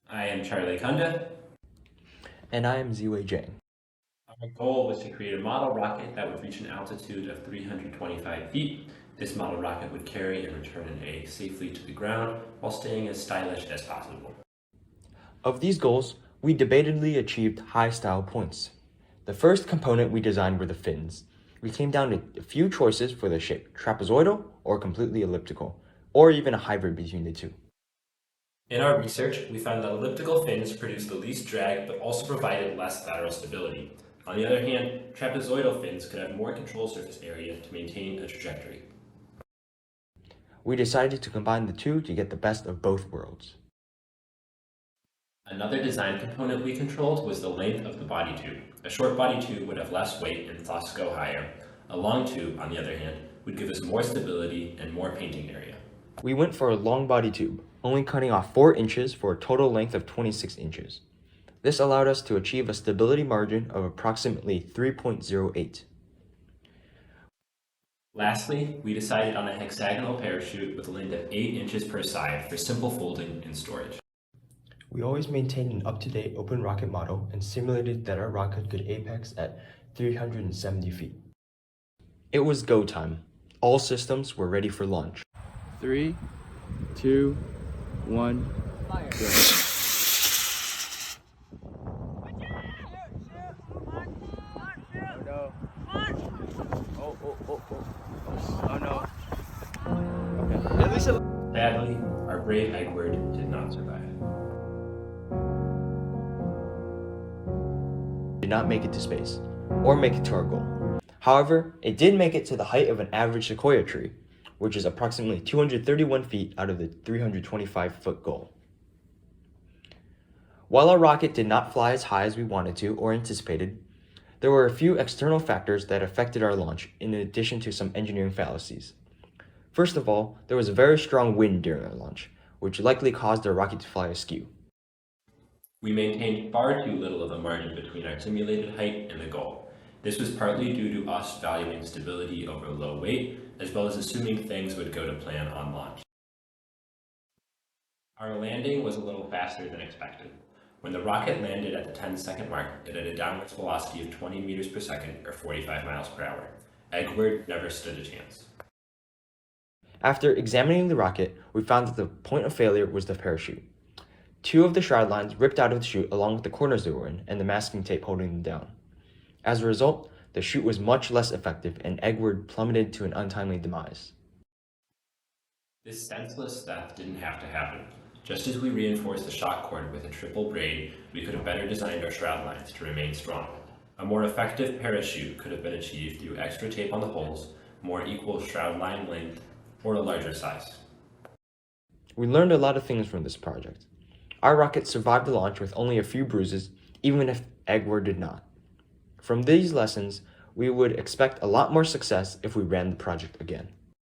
I am Charlie Kunda. And I am Zhiwei. Our goal was to create a model rocket that would reach an altitude of 325 feet. This model rocket would carry and return an egg safely to the ground while staying as stylish as possible. Of these goals, we debatedly achieved high style points. The first component we designed were the fins. We came down to a few choices for the shape, trapezoidal or completely elliptical, or even a hybrid between the two. In our research, we found that elliptical fins produced the least drag but also provided less lateral stability. On the other hand, trapezoidal fins could have more control surface area to maintain a trajectory. We decided to combine the two to get the best of both worlds. Another design component we controlled was the length of the body tube. A short body tube would have less weight and thus go higher. A long tube, on the other hand, would give us more stability and more painting area. We went for a long body tube, only cutting off 4 inches for a total length of 26 inches. This allowed us to achieve a stability margin of approximately 3.08. Lastly, we decided on a hexagonal parachute with a length of 8 inches per side for simple folding and storage. We always maintained an up-to-date open rocket model and simulated that our rocket could apex at 370 feet. It was go time. All systems were ready for launch. 3, 2, 1, Fire. go. Oh no. Oh no. Okay. At least Sadly, our brave Egbert did not survive. Did not make it to space, or make it to our goal. However, it did make it to the height of an average sequoia tree, which is approximately 231 feet out of the 325-foot goal. While our rocket did not fly as high as we wanted to or anticipated, there were a few external factors that affected our launch, in addition to some engineering fallacies. First of all, there was a very strong wind during our launch, which likely caused our rocket to fly askew. We maintained far too little of a margin between our simulated height and the goal. This was partly due to us valuing stability over low weight, as well as assuming things would go to plan on launch. Our landing was a little faster than expected. When the rocket landed at the 10-second mark, it had a downwards velocity of 20 meters per second or 45 miles per hour. Egbert never stood a chance. After examining the rocket, we found that the point of failure was the parachute. 2 of the shroud lines ripped out of the chute along with the corners they were in and the masking tape holding them down. As a result, the chute was much less effective and Egbert plummeted to an untimely demise. This senseless theft didn't have to happen. Just as we reinforced the shock cord with a triple braid, we could have better designed our shroud lines to remain strong. A more effective parachute could have been achieved through extra tape on the holes, more equal shroud line length, or a larger size. We learned a lot of things from this project. Our rocket survived the launch with only a few bruises, even if Egbert did not. From these lessons, we would expect a lot more success if we ran the project again.